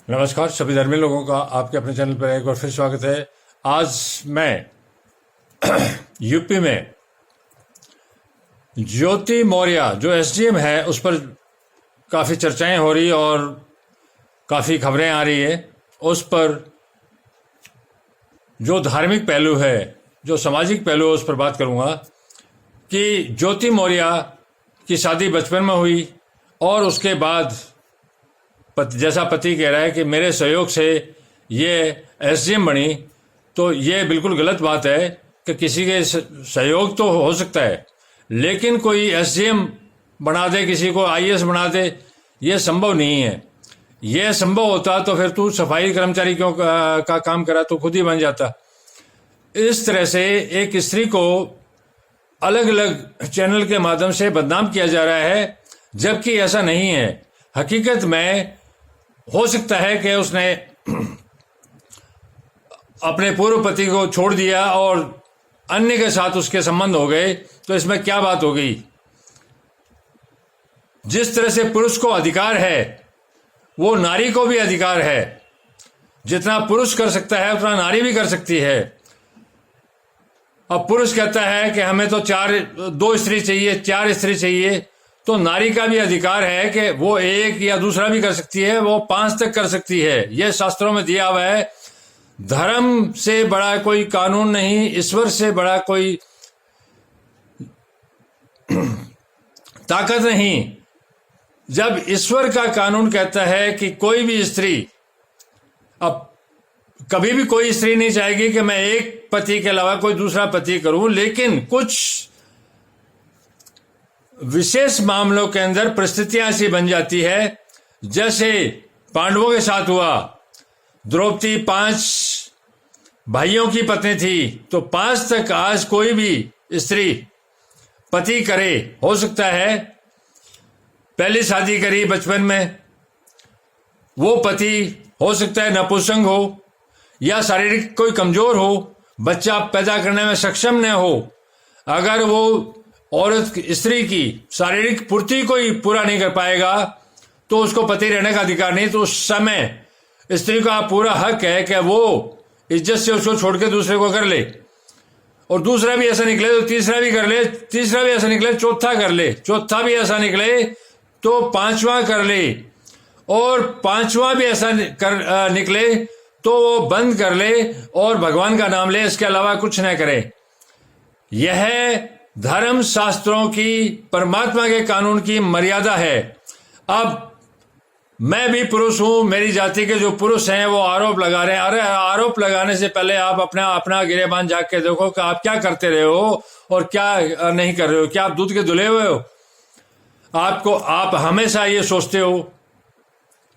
नमस्कार सभी धर्मी लोगों का आपके अपने चैनल पर एक बार फिर स्वागत है। आज मैं यूपी में ज्योति मौर्य जो एसडीएम है उस पर काफ़ी चर्चाएं हो रही और काफ़ी खबरें आ रही है। उस पर जो धार्मिक पहलू है, जो सामाजिक पहलू है, उस पर बात करूंगा कि ज्योति मौर्य की शादी बचपन में हुई और उसके बाद जैसा पति कह रहा है कि मेरे सहयोग से ये एसडीएम बनी, तो ये बिल्कुल गलत बात है कि किसी के सहयोग तो हो सकता है, लेकिन कोई एसडीएम बना दे, किसी को आईएएस बना दे, ये संभव नहीं है। ये संभव होता तो फिर तू सफाई कर्मचारी क्यों का काम करा, तो खुद ही बन जाता। इस तरह से एक स्त्री को अलग अलग चैनल के माध्यम से बदनाम किया जा रहा है, जबकि ऐसा नहीं है। हकीकत में हो सकता है कि उसने अपने पूर्व पति को छोड़ दिया और अन्य के साथ उसके संबंध हो गए, तो इसमें क्या बात हो गई। जिस तरह से पुरुष को अधिकार है वो नारी को भी अधिकार है। जितना पुरुष कर सकता है उतना नारी भी कर सकती है। अब पुरुष कहता है कि हमें तो दो स्त्री चाहिए, 4 स्त्री चाहिए, तो नारी का भी अधिकार है कि वो एक या दूसरा भी कर सकती है, वो 5 तक कर सकती है। यह शास्त्रों में दिया हुआ है। धर्म से बड़ा कोई कानून नहीं, ईश्वर से बड़ा कोई ताकत नहीं। जब ईश्वर का कानून कहता है कि कोई भी स्त्री, अब कभी भी कोई स्त्री नहीं चाहेगी कि मैं एक पति के अलावा कोई दूसरा पति करूं, लेकिन कुछ विशेष मामलों के अंदर परिस्थितियां ऐसी बन जाती है, जैसे पांडवों के साथ हुआ। द्रौपदी 5 भाइयों की पत्नी थी, तो 5 तक आज कोई भी स्त्री पति करे। हो सकता है पहली शादी करी बचपन में, वो पति हो सकता है नपुंसक हो या शारीरिक कोई कमजोर हो, बच्चा पैदा करने में सक्षम न हो। अगर वो औरत स्त्री की शारीरिक पूर्ति को ही पूरा नहीं कर पाएगा तो उसको पति रहने का अधिकार नहीं। तो उस समय स्त्री का पूरा हक है कि वो इज्जत से उसको छोड़ के दूसरे को कर ले, और दूसरा भी ऐसा निकले तो तीसरा भी कर ले, तीसरा भी ऐसा निकले चौथा कर ले, चौथा भी ऐसा निकले तो 5वां कर ले, और 5वां भी ऐसा निकले तो वो बंद कर ले और भगवान का नाम ले, इसके अलावा कुछ न करे। यह धर्म शास्त्रों की, परमात्मा के कानून की मर्यादा है। अब मैं भी पुरुष हूं, मेरी जाति के जो पुरुष हैं वो आरोप लगा रहे हैं। अरे आरोप लगाने से पहले आप अपना गिरेबान झांक के देखो कि आप क्या करते रहे हो और क्या नहीं कर रहे हो। क्या आप दूध के धुले हुए हो? आप हमेशा ये सोचते हो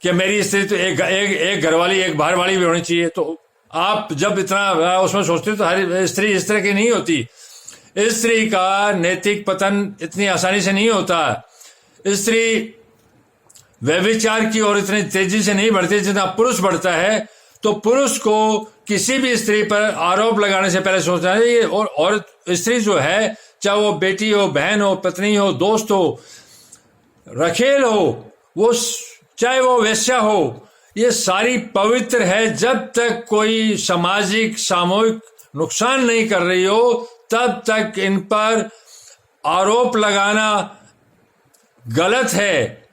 कि मेरी स्त्री तो एक घरवाली एक बाहर वाली भी होनी चाहिए। तो आप जब इतना उसमें सोचते हो तो हर स्त्री इस तरह की नहीं होती। स्त्री का नैतिक पतन इतनी आसानी से नहीं होता। स्त्री व्यभिचार की ओर इतनी तेजी से नहीं बढ़ती जितना पुरुष बढ़ता है। तो पुरुष को किसी भी स्त्री पर आरोप लगाने से पहले सोचना चाहिए। और स्त्री जो है, चाहे वो बेटी हो, बहन हो, पत्नी हो, दोस्त हो, रखेल हो, वो चाहे वो वेश्या हो, ये सारी पवित्र है। जब तक कोई सामाजिक सामूहिक नुकसान नहीं कर रही हो तब तक इन पर आरोप लगाना गलत है।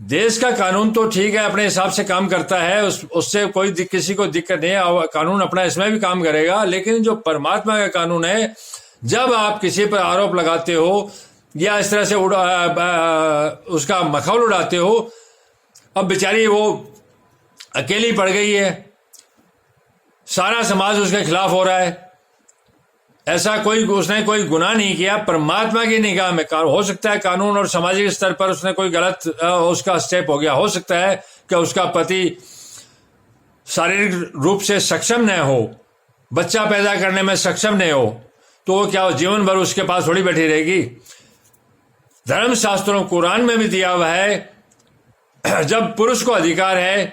देश का कानून तो ठीक है, अपने हिसाब से काम करता है, उससे कोई किसी को दिक्कत नहीं है। कानून अपना इसमें भी काम करेगा, लेकिन जो परमात्मा का कानून है, जब आप किसी पर आरोप लगाते हो या इस तरह से उसका मखौल उड़ाते हो, अब बेचारी वो अकेली पड़ गई है, सारा समाज उसके खिलाफ हो रहा है। ऐसा उसने कोई गुनाह नहीं किया। परमात्मा की निगाह में हो सकता है कानून और सामाजिक स्तर पर उसने कोई गलत उसका स्टेप हो गया। हो सकता है कि उसका पति शारीरिक रूप से सक्षम न हो, बच्चा पैदा करने में सक्षम नहीं हो, तो वो क्या जीवन भर उसके पास थोड़ी बैठी रहेगी। धर्म शास्त्रों कुरान में भी दिया हुआ है, जब पुरुष को अधिकार है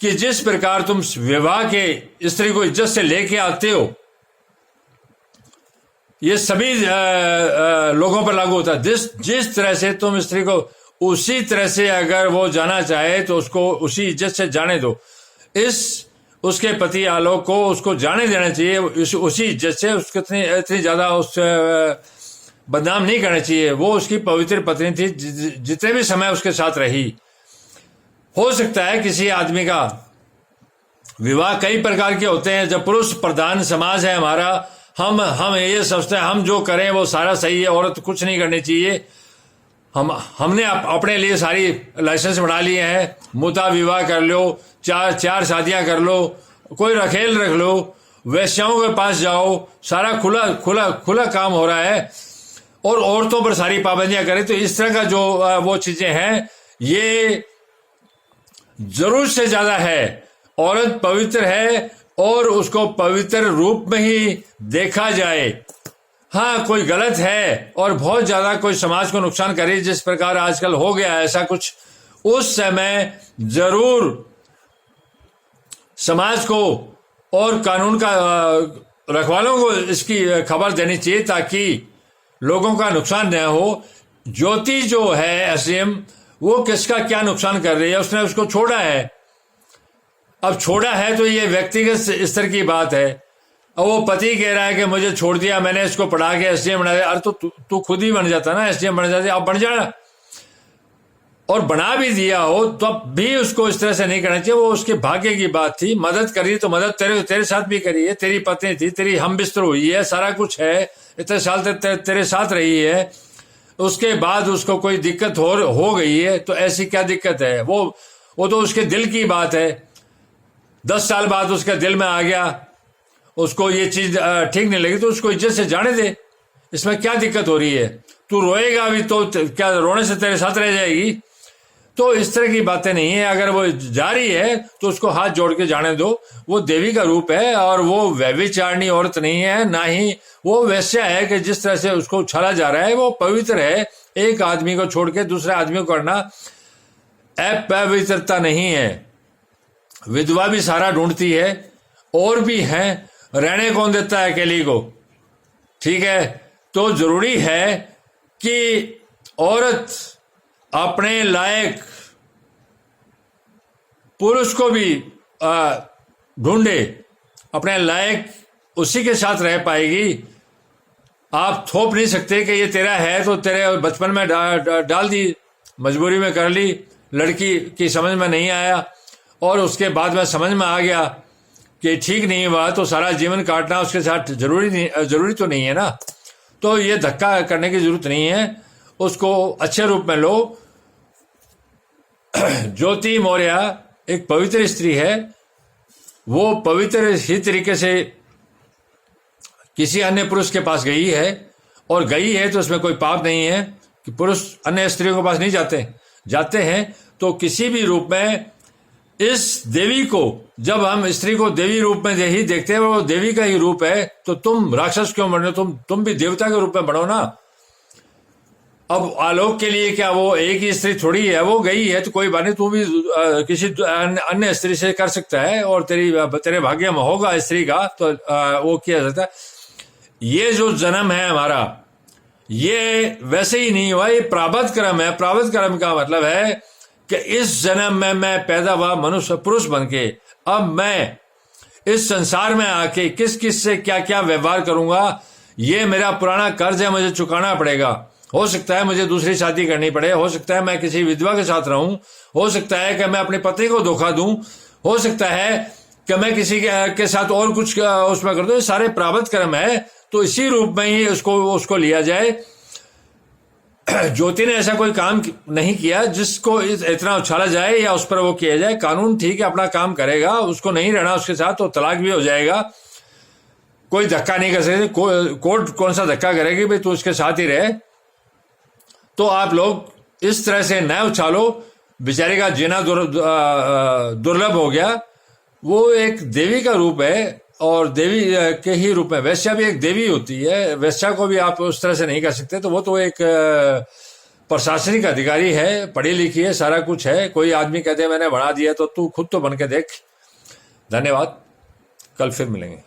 कि जिस प्रकार तुम विवाह के स्त्री को इज्जत से लेके आते हो, ये सभी लोगों पर लागू होता है। जिस तरह से तुम स्त्री को उसी तरह से अगर वो जाना चाहे तो उसको उसी इज्जत से जाने दो। उसके पति आलोक को उसको जाने देना चाहिए, उसी इज्जत से उसको इतनी ज्यादा उस बदनाम नहीं करना चाहिए। वो उसकी पवित्र पत्नी थी, जितने भी समय उसके साथ रही। हो सकता है किसी आदमी का विवाह कई प्रकार के होते हैं। जब पुरुष प्रधान समाज है हमारा, हम ये सोचते हैं हम जो करें वो सारा सही है, औरत कुछ नहीं करनी चाहिए। हमने अपने लिए सारी लाइसेंस बना लिए हैं, मुता विवाह कर लो, चार शादियां कर लो, कोई रखेल रख लो, वैश्याओं के पास जाओ, सारा खुला काम हो रहा है, और औरतों पर सारी पाबंदियां करें। तो इस तरह का जो वो चीजें हैं, ये जरूर से ज्यादा है। औरत पवित्र है और उसको पवित्र रूप में ही देखा जाए। हाँ, कोई गलत है और बहुत ज्यादा कोई समाज को नुकसान करे, जिस प्रकार आजकल हो गया ऐसा कुछ, उस समय जरूर समाज को और कानून का रखवालों को इसकी खबर देनी चाहिए, ताकि लोगों का नुकसान न हो। ज्योति जो है एसडीएम, वो किसका क्या नुकसान कर रही है? उसने उसको छोड़ा है। अब छोड़ा है तो ये व्यक्तिगत स्तर की बात है। अब वो पति कह रहा है कि मुझे छोड़ दिया, मैंने इसको पढ़ा के एसडीएम बना दिया। अरे तो तू खुद ही बन जाता ना, एसडीएम बन जाती, अब बन जाना। और बना भी दिया हो तो अब भी उसको इस तरह से नहीं करना चाहिए। वो उसके भाग्य की बात थी। मदद करी तो मदद तेरे साथ भी करी है, तेरी पत्नी थी, तेरी हम बिस्तर हुई है, सारा कुछ है, इतने साल तेरे साथ रही है। उसके बाद उसको कोई दिक्कत हो गई है, तो ऐसी क्या दिक्कत है? वो तो उसके दिल की बात है। 10 साल बाद उसके दिल में आ गया, उसको ये चीज ठीक नहीं लगी, तो उसको इज्जत से जाने दे। इसमें क्या दिक्कत हो रही है? तू रोएगा भी तो क्या रोने से तेरे साथ रह जाएगी? तो इस तरह की बातें नहीं है। अगर वो जा रही है तो उसको हाथ जोड़ के जाने दो। वो देवी का रूप है और वो व्यभिचारिणी औरत नहीं है, ना ही वो वैश्या है कि जिस तरह से उसको उछाला जा रहा है। वो पवित्र है। एक आदमी को छोड़ के दूसरे आदमी को करना अपवित्रता नहीं है। विधवा भी सारा ढूंढती है, और भी है, रहने कौन देता है अकेली को? ठीक है, तो जरूरी है कि औरत अपने लायक पुरुष को भी ढूंढे, अपने लायक उसी के साथ रह पाएगी। आप थोप नहीं सकते कि ये तेरा है तो तेरे बचपन में डाल दी, मजबूरी में कर ली, लड़की की समझ में नहीं आया और उसके बाद में समझ में आ गया कि ठीक नहीं हुआ, तो सारा जीवन काटना उसके साथ जरूरी तो नहीं है ना। तो ये धक्का करने की जरूरत नहीं है, उसको अच्छे रूप में लो। ज्योति मौर्य एक पवित्र स्त्री है। वो पवित्र ही तरीके से किसी अन्य पुरुष के पास गई है, और गई है तो उसमें कोई पाप नहीं है कि पुरुष अन्य स्त्रियों के पास नहीं जाते हैं। तो किसी भी रूप में इस देवी को, जब हम स्त्री को देवी रूप में ही देखते हैं, वो देवी का ही रूप है, तो तुम राक्षस क्यों बनो? तुम भी देवता के रूप में बनो ना। अब आलोक के लिए क्या वो एक ही स्त्री थोड़ी है? वो गई है तो कोई बात नहीं, तू भी किसी अन्य स्त्री से कर सकता है, और तेरे भाग्य में होगा स्त्री का, तो वो किया जाता है। ये जो जन्म है हमारा, ये वैसे ही नहीं हुआ, ये प्रारब्ध कर्म है। प्रारब्ध कर्म का मतलब है कि इस जन्म में मैं पैदा हुआ मनुष्य पुरुष बन के, अब मैं इस संसार में आके किस किस से क्या क्या व्यवहार करूंगा, ये मेरा पुराना कर्ज है, मुझे चुकाना पड़ेगा। हो सकता है मुझे दूसरी शादी करनी पड़े, हो सकता है मैं किसी विधवा के साथ रहूं, हो सकता है कि मैं अपनी पत्नी को धोखा दूं, हो सकता है कि मैं किसी के साथ और कुछ उसमें कर दूं। ये सारे प्रारब्ध कर्म है, तो इसी रूप में ही उसको लिया जाए। ज्योति ने ऐसा कोई काम नहीं किया जिसको इतना उछाला जाए या उस पर वो किया जाए। कानून ठीक है, अपना काम करेगा, उसको नहीं रहना उसके साथ तो तलाक भी हो जाएगा। कोई धक्का नहीं कर सकते, कोर्ट कौन सा धक्का करेगी, भाई तू उसके साथ ही रहे। तो आप लोग इस तरह से न उछालो, बेचारे का जीना दुर्लभ हो गया। वो एक देवी का रूप है, और देवी के ही रूप में वैश्या भी एक देवी होती है। वैश्या को भी आप उस तरह से नहीं कर सकते। तो वो तो एक प्रशासनिक अधिकारी है, पढ़ी लिखी है, सारा कुछ है। कोई आदमी कहते हैं मैंने बढ़ा दिया, तो तू खुद तो बन के देख। धन्यवाद, कल फिर मिलेंगे।